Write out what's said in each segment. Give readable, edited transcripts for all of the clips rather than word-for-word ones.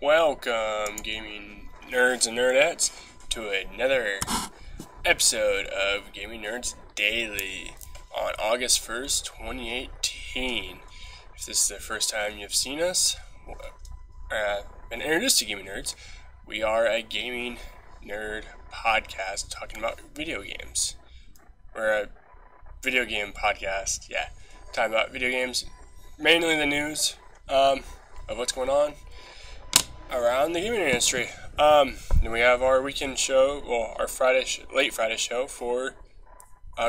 Welcome, gaming nerds and nerdettes, to another episode of Gaming Nerds Daily on August 1st, 2018. If this is the first time you've seen us, been introduced to Gaming Nerds, we are a gaming nerd podcast talking about video games. We're a video game podcast, talking about video games, mainly the news of what's going on around the gaming industry. Then we have our weekend show, well, our late Friday show for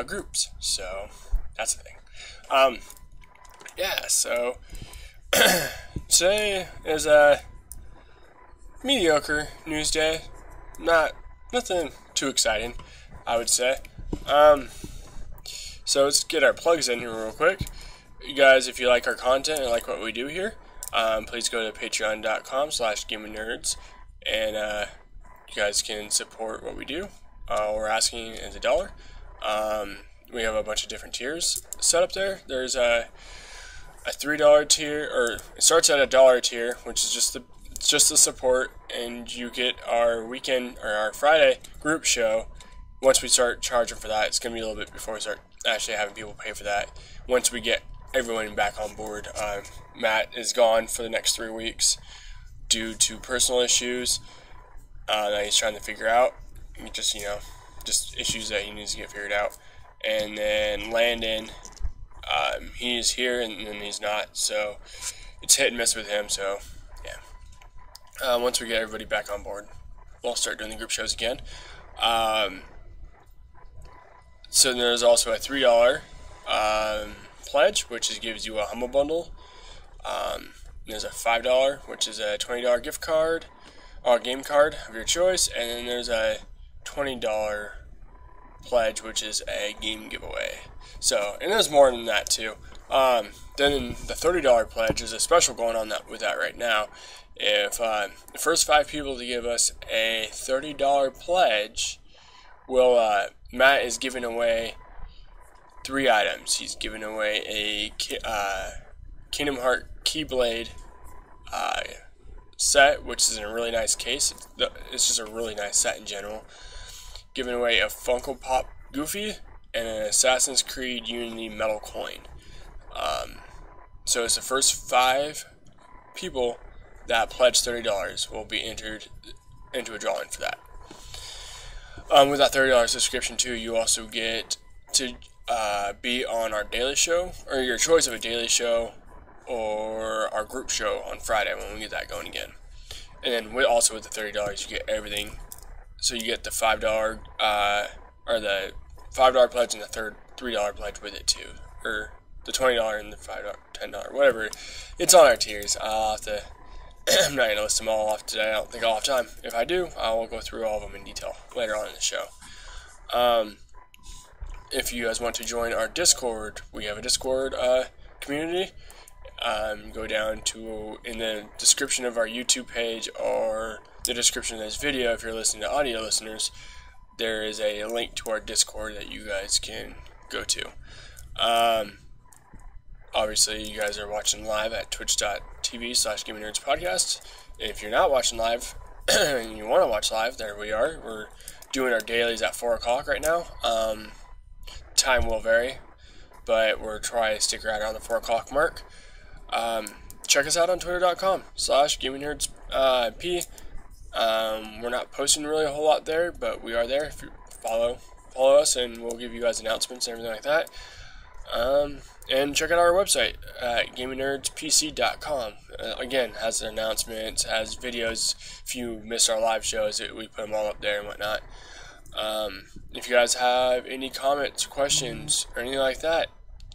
groups. So that's the thing. So today is a mediocre news day. Nothing too exciting, I would say. So let's get our plugs in here real quick. You guys, if you like our content and like what we do here, please go to patreon.com/gamingnerds, and you guys can support what we do. We're asking is $1. We have a bunch of different tiers set up there. There's a $3 tier, or it starts at $1 tier, which is just the support, and you get our weekend or our Friday group show. Once we start charging for that, it's going to be a little bit before we start actually having people pay for that. Once we get everyone back on board. Matt is gone for the next 3 weeks due to personal issues that he's trying to figure out. Just issues that he needs to get figured out. And then Landon, he is here and then he's not, so it's hit and miss with him. So once we get everybody back on board, we'll start doing the group shows again. So there's also a $3 pledge, which gives you a Humble Bundle. There's a $5, which is a $20 gift card or game card of your choice, and then there's a $20 pledge, which is a game giveaway. So, and there's more than that too. Then the $30 pledge is a special going on with that right now. If the first 5 people to give us a $30 pledge, Matt is giving away 3 items. He's giving away a Kingdom Hearts Keyblade set, which is in a really nice case. It's just a really nice set in general. Giving away a Funko Pop Goofy and an Assassin's Creed Unity metal coin. So it's the first 5 people that pledge $30 will be entered into a drawing for that. With that $30 subscription too, you also get to be on our daily show, or your choice of a daily show, or our group show on Friday when we get that going again. And then with the $30, you get everything. So you get the $5 or the $5 pledge and the $3 pledge with it too, or the $20 and the $5, $10, whatever. It's on our tiers. I'll have to. I'm not gonna list them all off today. I don't think I'll have time. If I do, I will go through all of them in detail later on in the show. If you guys want to join our Discord, we have a Discord community. Go down to in the description of our YouTube page or the description of this video. If you're listening to audio listeners, there is a link to our Discord that you guys can go to. Obviously, you guys are watching live at twitch.tv/GamingNerdsPodcast. If you're not watching live and you want to watch live, there we are. We're doing our dailies at 4 o'clock right now. Time will vary, but we're trying to stick right around the 4 o'clock mark. Check us out on twitter.com/GamingNerdsP. We're not posting really a whole lot there, but we are there. If you follow us, and we'll give you guys announcements and everything like that. And check out our website at GamingNerdsPC.com. Again, has announcements, has videos. If you miss our live shows, we put them all up there and whatnot. If you guys have any comments, questions, or anything like that,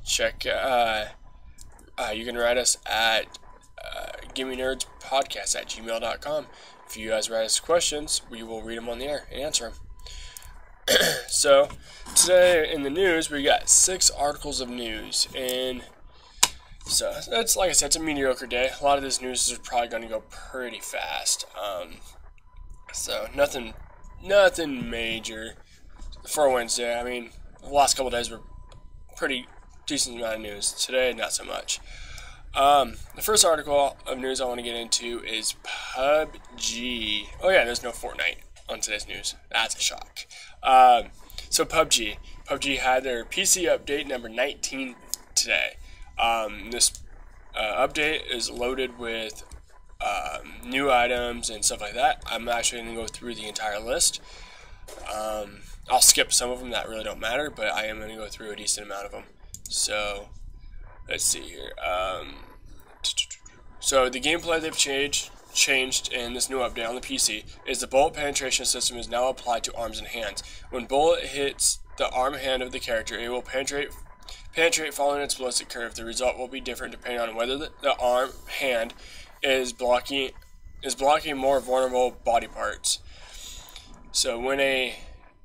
check. You can write us at GamingNerdsPodcast@gmail.com. If you guys write us questions, we will read them on the air and answer them. So, today in the news, we got 6 articles of news, and so that's, like I said, it's a mediocre day. A lot of this news is probably going to go pretty fast. So nothing major for Wednesday. I mean, the last couple of days were pretty decent amount of news. Today, not so much. The first article of news I want to get into is Pubg. Oh yeah, there's no Fortnite on today's news. That's a shock. So Pubg had their PC update number 19 today. This update is loaded with new items and stuff like that. I'm actually going to go through the entire list. I'll skip some of them that really don't matter, but I am going to go through a decent amount of them. So let's see here. So the gameplay they've changed in this new update on the PC is the bullet penetration system is now applied to arms and hands. When bullet hits the arm hand of the character, it will penetrate following its ballistic curve. The result will be different depending on whether the arm hand is blocking more vulnerable body parts. So when a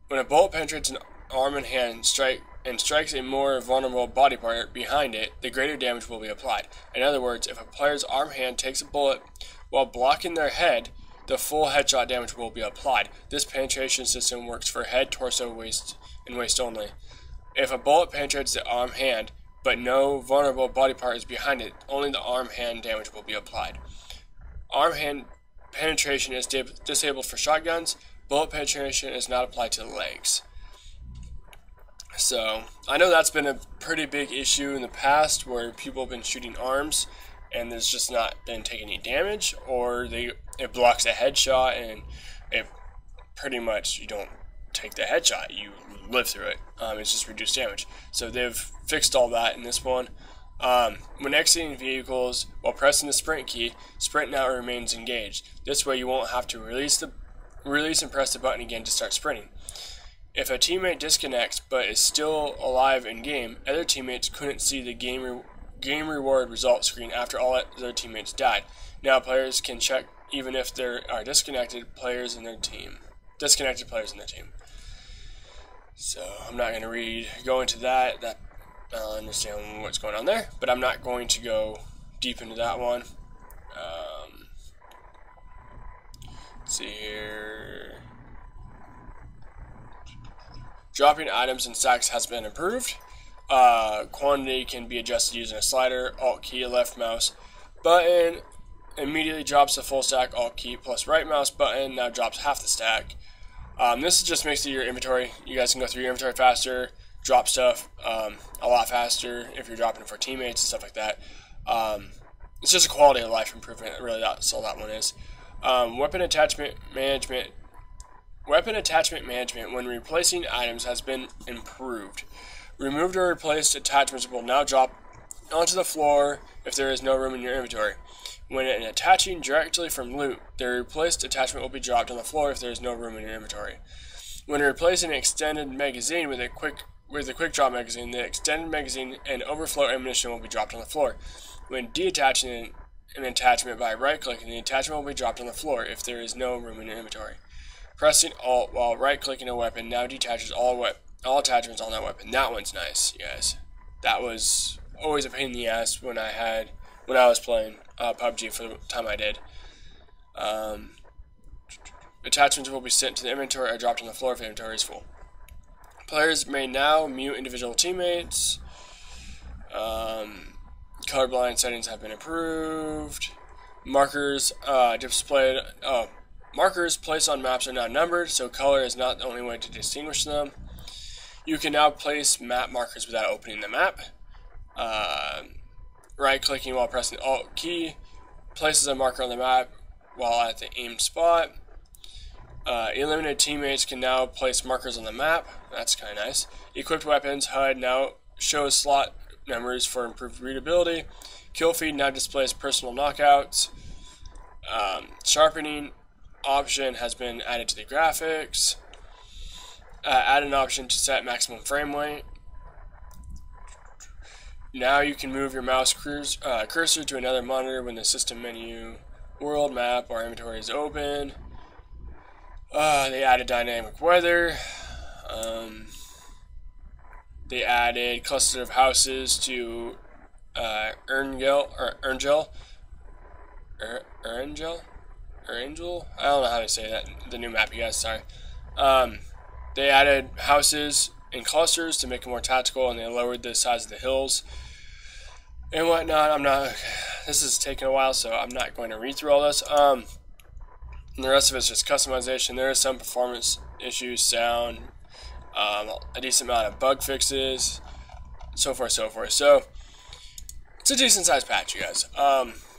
bullet penetrates an arm and hand strikes a more vulnerable body part behind it, the greater damage will be applied. In other words, if a player's arm hand takes a bullet while blocking their head, the full headshot damage will be applied. This penetration system works for head, torso, waist, and waist only. If a bullet penetrates the arm hand, but no vulnerable body part is behind it, only the arm hand damage will be applied. Arm hand penetration is disabled for shotguns. Bullet penetration is not applied to the legs. So, I know that's been a pretty big issue in the past where people have been shooting arms and there's just not been taking any damage, or it blocks a headshot and it pretty much, you don't take the headshot, you live through it. It's just reduced damage. So they've fixed all that in this one. When exiting vehicles while pressing the sprint key, sprint now remains engaged. This way you won't have to release and press the button again to start sprinting. If a teammate disconnects but is still alive in game, other teammates couldn't see the game reward result screen after all their teammates died. Now players can check even if there are disconnected players in their team. So I'm not going to go into that. I'll understand what's going on there, but I'm not going to go deep into that one. Let's see here. Dropping items in stacks has been improved. Quantity can be adjusted using a slider, Alt key, left mouse button immediately drops the full stack. Alt key plus right mouse button now drops half the stack. This just makes your inventory. You guys can go through your inventory faster, drop stuff a lot faster if you're dropping it for teammates and stuff like that. It's just a quality of life improvement. Really, that's all that one is. Weapon attachment management. Weapon attachment management when replacing items has been improved. Removed or replaced attachments will now drop onto the floor if there is no room in your inventory. When attaching directly from loot, the replaced attachment will be dropped on the floor if there is no room in your inventory. When replacing an extended magazine with a quick drop magazine, the extended magazine and overflow ammunition will be dropped on the floor. When detaching an attachment by right-clicking, the attachment will be dropped on the floor if there is no room in your inventory. Pressing Alt while right-clicking a weapon now detaches all attachments on that weapon. That one's nice, you guys. That was always a pain in the ass when I was playing PUBG for the time I did. Attachments will be sent to the inventory or dropped on the floor if the inventory is full. Players may now mute individual teammates. Colorblind settings have been improved. Markers Markers placed on maps are now numbered, so color is not the only way to distinguish them. You can now place map markers without opening the map. Right-clicking while pressing the Alt key places a marker on the map while at the aimed spot. Eliminated teammates can now place markers on the map. That's kind of nice. Equipped weapons HUD now shows slot numbers for improved readability. Kill feed now displays personal knockouts. Sharpening option has been added to the graphics. Add an option to set maximum frame rate. Now you can move your mouse cursor to another monitor when the system menu, world map, or inventory is open. They added dynamic weather. They added cluster of houses to Erngel. I don't know how to say that. The new map, you guys. Sorry. They added houses in clusters to make it more tactical, and they lowered the size of the hills and whatnot. this is taking a while, so I'm not going to read through all this. And the rest of it's just customization. There is some performance issues, sound, a decent amount of bug fixes, so forth, so forth. So it's a decent sized patch, you guys.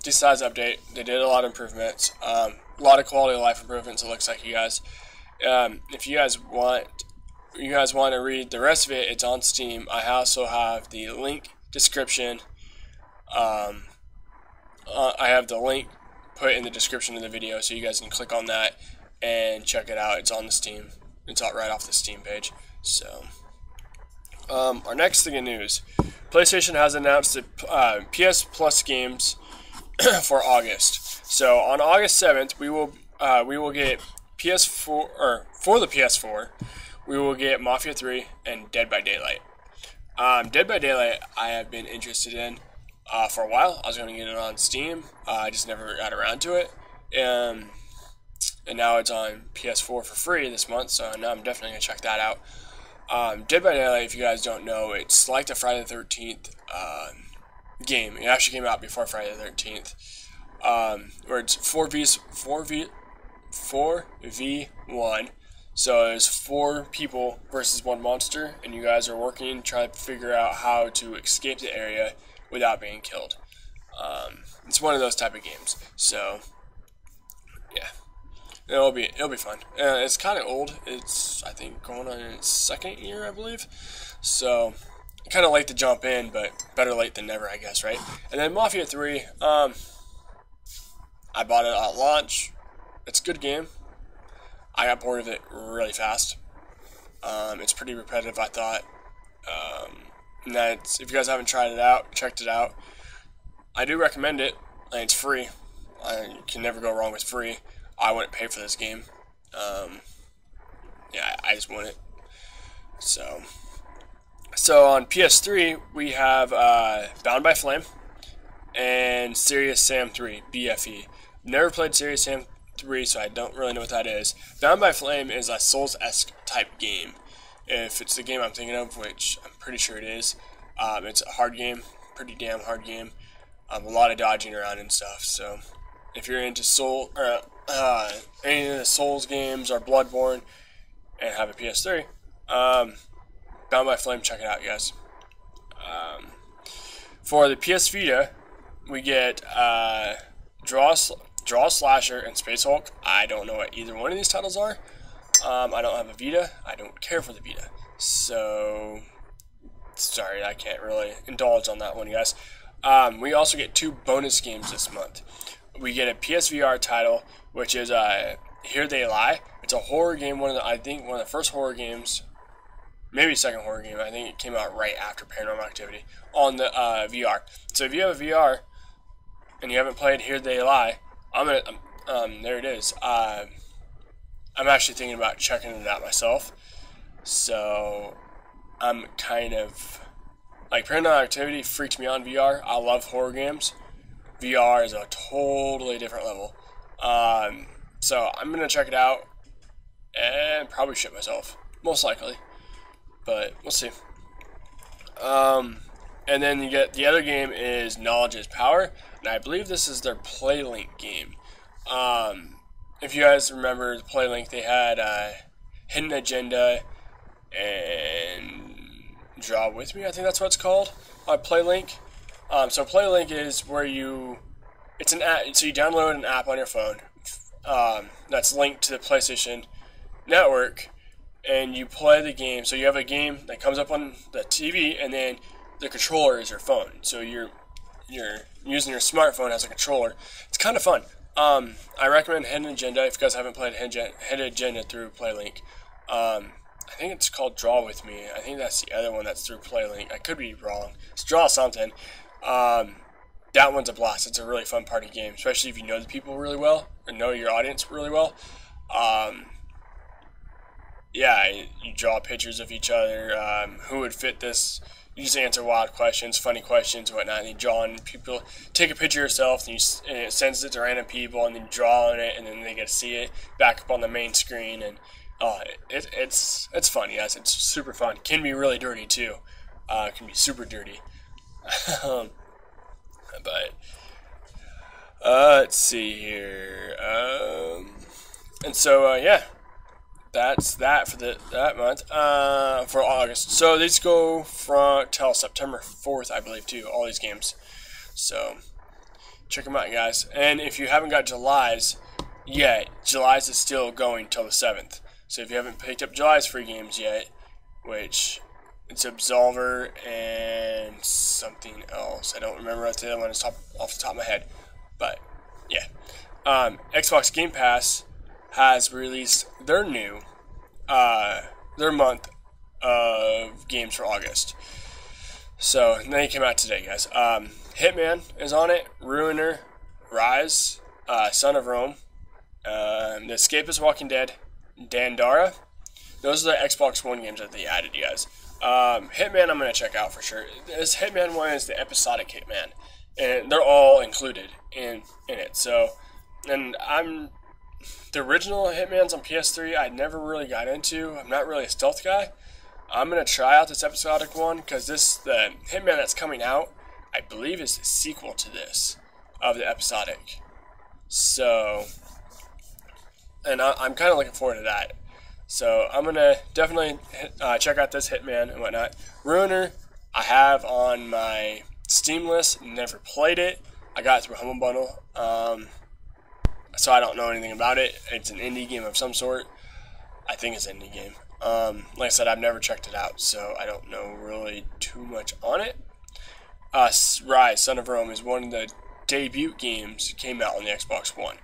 Decent sized update. They did a lot of improvements, a lot of quality of life improvements. It looks like, you guys. If you guys want to read the rest of it, it's on Steam. I also have the link description. I have the link put in the description of the video, so you guys can click on that and check it out. It's on the Steam. It's out right off the Steam page. So, our next thing in news: PlayStation has announced the PS Plus games for August. So on August 7th, we will get PS4, or for the PS4, we will get Mafia 3 and Dead by Daylight. Dead by Daylight I have been interested in for a while. I was going to get it on Steam. I just never got around to it. And now it's on PS4 for free this month, so now I'm definitely going to check that out. Dead by Daylight, if you guys don't know, it's like the Friday the 13th game. It actually came out before Friday the 13th. Where it's 4v1. So there's 4 people versus 1 monster, and you guys are working trying to figure out how to escape the area without being killed. It's one of those type of games. So yeah, it'll be fun. It's kind of old. It's, I think, going on its 2nd year, I believe. So kind of late to jump in, but better late than never, I guess, right? And then Mafia 3. I bought it at launch. It's a good game. I got bored of it really fast. It's pretty repetitive, I thought. And that's, if you guys haven't tried it out, checked it out, I do recommend it. And it's free. You can never go wrong with free. I wouldn't pay for this game. Yeah, I just want it. So on PS3, we have Bound by Flame and Serious Sam 3, BFE. Never played Serious Sam 3, so I don't really know what that is. Bound by Flame is a Souls-esque type game. If it's the game I'm thinking of, which I'm pretty sure it is, it's a hard game, pretty damn hard game. A lot of dodging around and stuff. So if you're into any of the Souls games or Bloodborne and have a PS3, Bound by Flame, check it out, you guys. For the PS Vita, we get Draw Slasher and Space Hulk. I don't know what either one of these titles are. I don't have a Vita. I don't care for the Vita. So, sorry, I can't really indulge on that one, you guys. We also get 2 bonus games this month. We get a PSVR title, which is Here They Lie. It's a horror game. I think one of the first horror games, maybe second horror game. I think it came out right after Paranormal Activity on the VR. So if you have a VR and you haven't played Here They Lie, there it is. I'm actually thinking about checking it out myself. So I'm kind of like, Paranormal Activity freaks me on VR. I love horror games. VR is a totally different level. So I'm gonna check it out and probably shit myself, most likely. But we'll see. And then you get the other game is Knowledge is Power, and I believe this is their PlayLink game. If you guys remember the PlayLink, they had Hidden Agenda and Draw With Me, I think that's what it's called. PlayLink. So PlayLink is where it's an app. So you download an app on your phone that's linked to the PlayStation Network, and you play the game. So you have a game that comes up on the TV, and then the controller is your phone. So you're using your smartphone as a controller. It's kind of fun. I recommend Hidden Agenda if you guys haven't played Hidden Agenda through PlayLink. I think it's called Draw With Me. I think that's the other one that's through PlayLink. I could be wrong. It's Draw Something. That one's a blast. It's a really fun party game, especially if you know the people really well or know your audience really well. Yeah, you draw pictures of each other. Who would fit this? You just answer wild questions, funny questions, whatnot. And you draw, and people take a picture of yourself, and it sends it to random people, and then you draw on it, and then they get to see it back up on the main screen. And it's fun, yes. It's super fun. It can be really dirty too. It can be super dirty. But Let's see here. And so yeah, that's that for that month. For August. So these go from till September 4th, I believe, too. All these games. So check them out, guys. And if you haven't got July's yet, July's is still going till the 7th. So if you haven't picked up July's free games yet, which it's Absolver and something else. I don't remember what the other one is off the top of my head. But, yeah. Xbox Game Pass has released their month of games for August. So, they came out today, guys. Hitman is on it. Ruiner, Rise, Son of Rome, The Escapist, Walking Dead, Dandara. Those are the Xbox One games that they added, you guys. Hitman I'm going to check out for sure. This Hitman one is the episodic Hitman. And they're all included in it. So, and the original Hitmans on PS3 I never really got into. I'm not really a stealth guy. I'm going to try out this episodic one because the Hitman that's coming out, I believe, is the sequel to this, of the episodic. So, and I'm kind of looking forward to that. So, I'm going to definitely check out this Hitman and whatnot. Ruiner, I have on my Steam list, never played it. I got it through Humble Bundle, so I don't know anything about it. It's an indie game of some sort. I think it's an indie game. Like I said, I've never checked it out, so I don't know really too much on it. Rise, Son of Rome is one of the debut games came out on the Xbox One.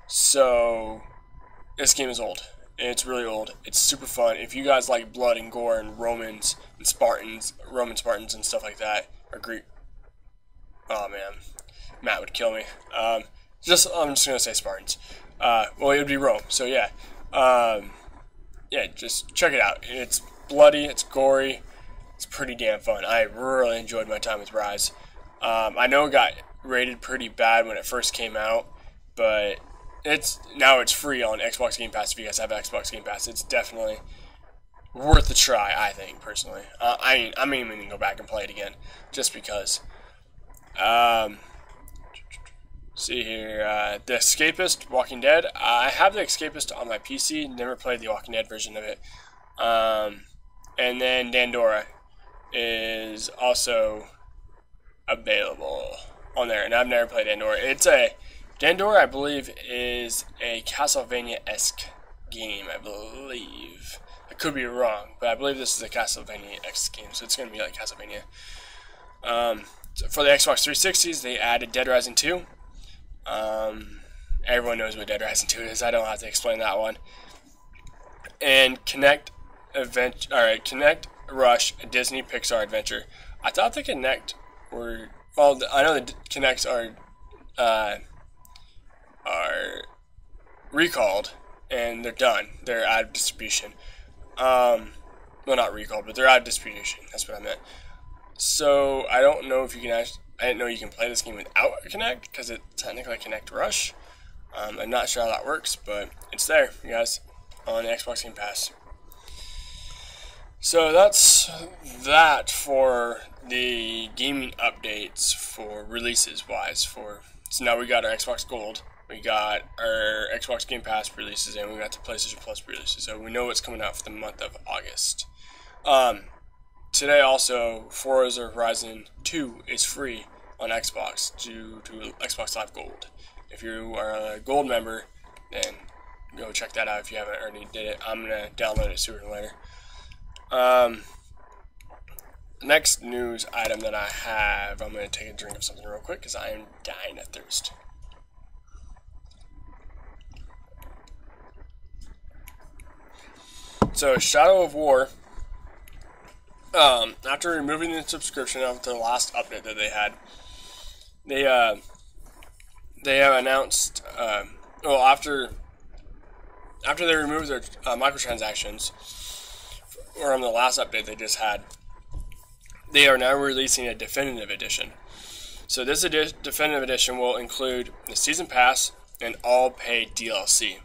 So, this game is old. It's really old. It's super fun. If you guys like blood and gore and Roman Spartans and stuff like that, or Greek. Oh man, Matt would kill me. I'm just gonna say Spartans. Well, it would be Rome. So yeah, yeah, just check it out. It's bloody. It's gory. It's pretty damn fun. I really enjoyed my time with Rise. I know it got rated pretty bad when it first came out, but now it's free on Xbox Game Pass. If you guys have Xbox Game Pass, it's definitely worth a try. I think personally. I'm even gonna go back and play it again just because. See here, The Escapist, Walking Dead. I have The Escapist on my PC, never played the Walking Dead version of it. And then Dandara is also available on there, and I've never played Dandara. Dandara, I believe, is a Castlevania-esque game, I believe. I could be wrong, but I believe this is a Castlevania-esque game, so it's going to be like Castlevania. For the Xbox 360s, they added Dead Rising 2. Everyone knows what Dead Rising 2 is. I don't have to explain that one. And Connect Rush, a Disney Pixar adventure. I thought the Connect were, well, I know the Connects are recalled and they're done. They're out of distribution. Well, not recalled, but they're out of distribution. That's what I meant. So I don't know if you can actually. I didn't know you can play this game without a Connect because it's technically a Connect Rush. I'm not sure how that works, but it's there, you guys, on the Xbox Game Pass. So that's that for the gaming updates for releases wise. So now we got our Xbox Gold, we got our Xbox Game Pass releases, and we got the PlayStation Plus releases. So we know what's coming out for the month of August. Today also, Forza Horizon 2 is free on Xbox due to Xbox Live Gold. If you are a Gold member, then go check that out if you haven't already did it. I'm going to download it sooner or later. Next news item that I have, I'm going to take a drink of something real quick because I am dying of thirst. So, Shadow of War, after removing the subscription after the last update that they had, they have announced, well, after they removed their microtransactions, or on the last update they just had, they are now releasing a definitive edition. So this definitive edition will include the season pass and all paid DLC.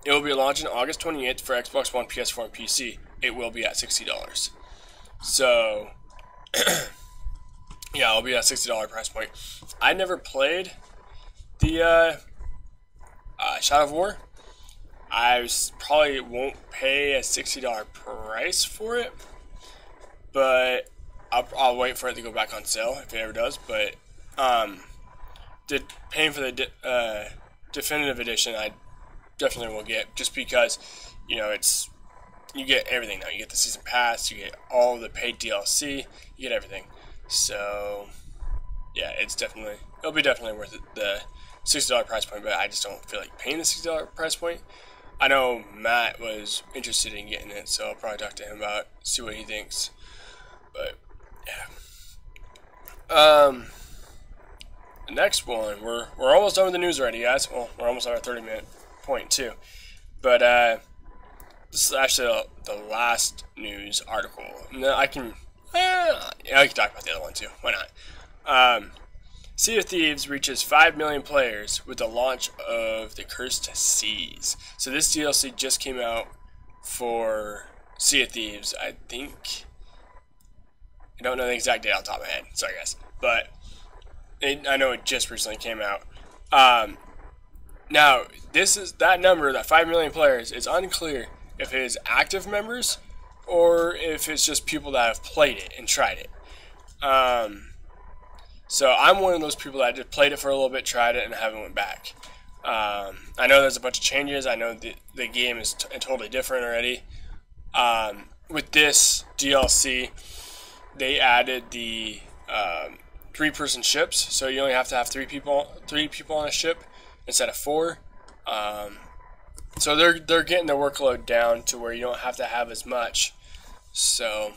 It will be launching August 28th for Xbox One, PS4, and PC. It will be at $60. So Yeah, it'll be a $60 price point. I never played the Shadow of War. Probably won't pay a $60 price for it, but I'll wait for it to go back on sale if it ever does. But paying for the definitive edition, I definitely will get, just because you get everything now. You get the season pass, you get all the paid DLC, you get everything. So yeah, it'll be definitely worth it, the $60 price point. But I just don't feel like paying the $60 price point. I know Matt was interested in getting it, so I'll probably talk to him about it, see what he thinks. But yeah. The next one, we're almost done with the news already, guys. Well, we're almost at our 30-minute point too. But this is actually the last news article. I can talk about the other one too. Why not? Sea of Thieves reaches 5 million players with the launch of the Cursed Seas. So this DLC just came out for Sea of Thieves. I don't know the exact date off the top of my head. Sorry, guys. But I know it just recently came out. Now, that number, that 5 million players, is unclear if it is active members or if it's just people that have played it and tried it. So I'm one of those people that just played it for a little bit, tried it, and haven't went back. I know there's a bunch of changes. I know the game is totally different already. With this DLC, they added the 3-person ships, so you only have to have 3 people on a ship instead of 4. So they're getting the workload down to where you don't have to have as much. So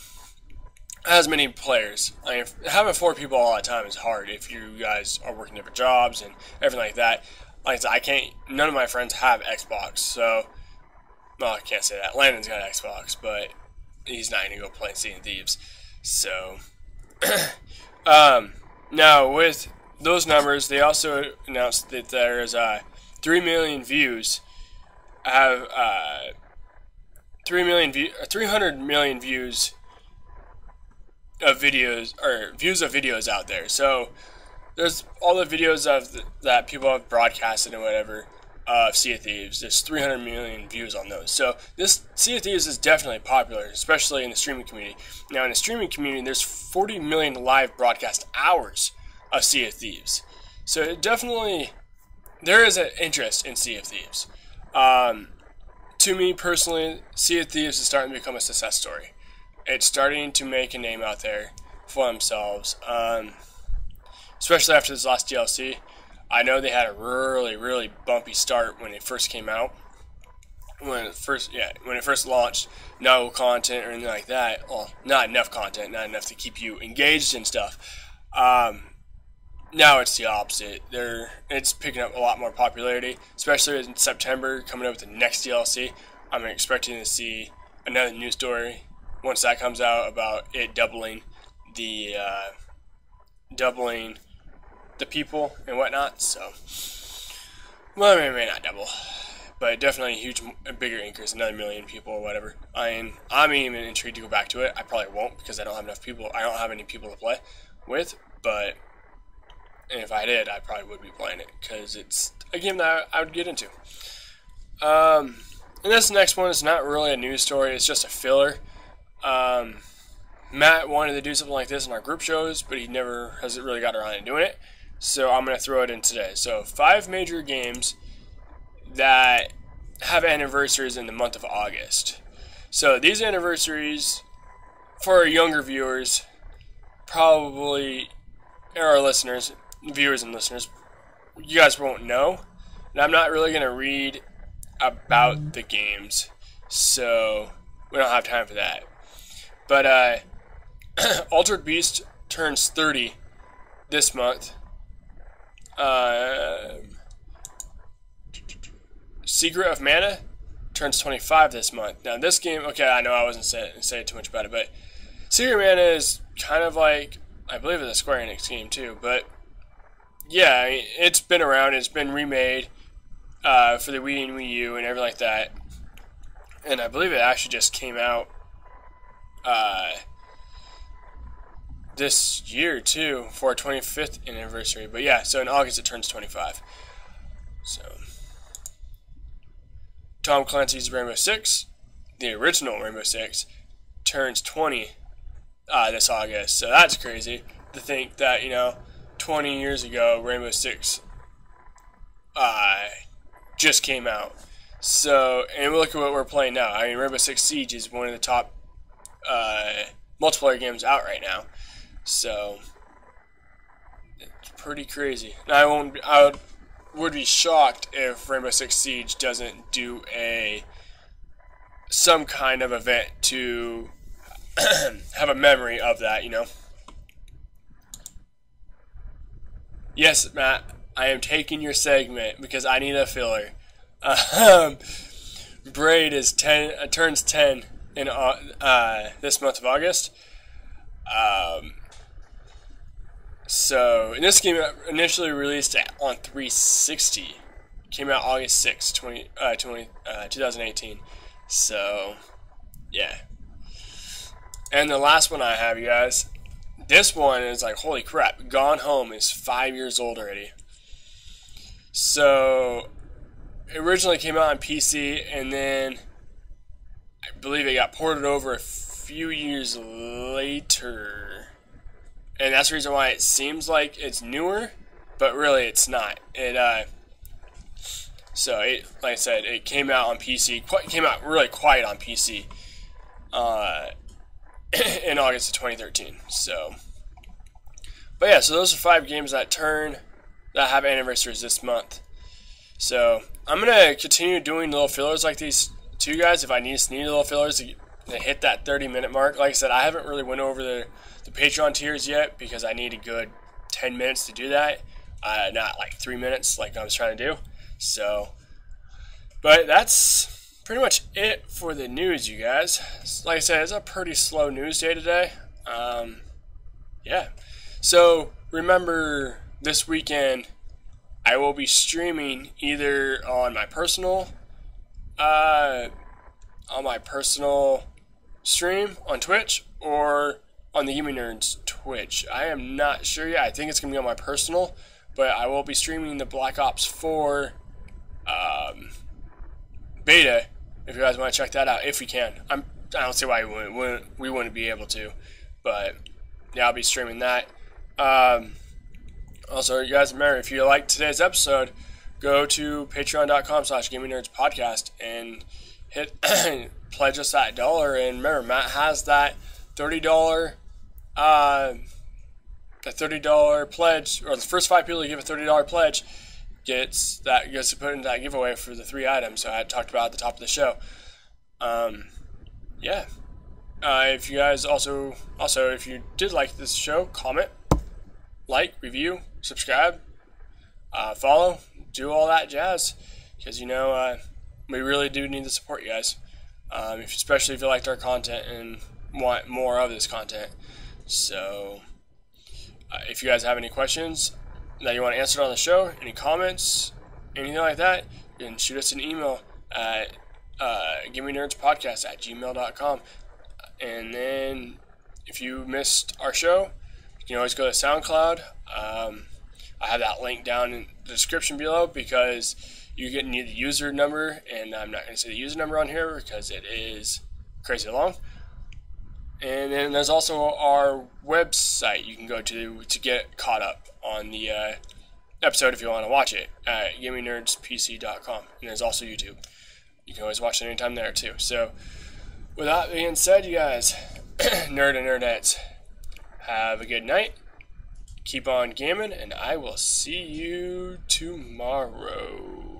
as many players. I mean, having 4 people all the time is hard if you guys are working different jobs and everything like that. Like I said, none of my friends have Xbox, so well, I can't say that. Landon's got an Xbox, but he's not gonna go play Sea of Thieves. So now with those numbers, they also announced that there's 3 million views. 300 million views of videos, or views of videos out there. So there's all the videos that people have broadcasted and whatever of Sea of Thieves. There's 300 million views on those. So this Sea of Thieves is definitely popular, especially in the streaming community. Now in the streaming community, there's 40 million live broadcast hours of Sea of Thieves. So definitely there is an interest in Sea of Thieves. To me personally, Sea of Thieves is starting to become a success story. It's starting to make a name out there for themselves, especially after this last DLC. I know they had a really, really bumpy start when it first came out. When it first launched, no content or anything like that. Well, not enough content, not enough to keep you engaged and stuff. Now it's the opposite. It's picking up a lot more popularity, especially in September, coming up with the next DLC. I'm expecting to see another news story once that comes out about it doubling the people and whatnot. So, well, it may not double, but definitely a bigger increase, another million people or whatever. I'm even intrigued to go back to it. I probably won't because I don't have enough people. I don't have any people to play with, but if I did, I probably would be playing it because it's a game that I would get into. And this next one is not really a news story. It's just a filler. Matt wanted to do something like this in our group shows, but he never has really got around to doing it. So I'm going to throw it in today. So 5 major games that have anniversaries in the month of August. So these anniversaries, for our younger viewers, probably, or our listeners, viewers and listeners, you guys won't know. And I'm not really going to read about the games, so we don't have time for that. But Altered Beast turns 30 this month. Secret of Mana turns 25 this month. Now this game, okay, I know I wasn't saying too much about it, but Secret of Mana is kind of like, I believe it's a Square Enix game too, but yeah, I mean, it's been around, it's been remade for the Wii and Wii U and everything like that, and I believe it actually just came out this year too for our 25th anniversary. But yeah, so in August it turns 25. So Tom Clancy's Rainbow Six, the original Rainbow Six, turns 20 this August. So that's crazy to think that, you know, 20 years ago Rainbow Six just came out. So, and look at what we're playing now. I mean, Rainbow Six Siege is one of the top multiplayer games out right now. So it's pretty crazy. And I would be shocked if Rainbow Six Siege doesn't do some kind of event to have a memory of that, you know. Yes, Matt, I am taking your segment because I need a filler. Braid is turns 10 in this month of August. So, and this game initially released on 360. Came out August 6th, 2018. So, yeah. And the last one I have, you guys. This one is like, holy crap. Gone Home is 5 years old already. So, it originally came out on PC, and then I believe it got ported over a few years later. And that's the reason why it seems like it's newer, but really it's not. So like I said, it came out on PC. Came out really quiet on PC in August of 2013. So, but yeah, so those are 5 games that have anniversaries this month. So I'm gonna continue doing little fillers like these to you guys if I need little fillers to hit that 30-minute mark. Like I said, I haven't really went over the Patreon tiers yet because I need a good 10 minutes to do that, not like 3 minutes like I was trying to do. So, but that's pretty much it for the news, you guys. Like I said, it's a pretty slow news day today. Yeah. So remember, this weekend I will be streaming either on my personal stream on Twitch or on the GamingNerds Twitch. I am not sure yet. I think it's going to be on my personal, but I will be streaming the Black Ops 4 beta if you guys want to check that out, if we can. I don't see why we wouldn't be able to, but yeah, I'll be streaming that. Also, you guys remember, if you liked today's episode, go to patreon.com/GamingNerdsPodcast and hit pledge us that $1. And remember, Matt has that $30 pledge, or the first 5 people to give a $30 pledge gets to put into that giveaway for the 3 items I had talked about at the top of the show. Yeah. If you guys also if you did like this show, comment, like, review, subscribe, follow, do all that jazz, because you know we really do need the support, you guys. Especially if you liked our content and want more of this content. So, if you guys have any questions that you want answered on the show, any comments, anything like that, you can shoot us an email at GamingNerdsPodcast@gmail.com. And then, if you missed our show, you can always go to SoundCloud. I have that link down in the description below because you need the user number, and I'm not going to say the user number on here because it is crazy long. And then there's also our website you can go to get caught up on the episode if you want to watch it at GamingNerdsPC.com. And there's also YouTube. You can always watch it anytime there too. So, with that being said, you guys, nerd and nerdettes, have a good night. Keep on gaming, and I will see you tomorrow.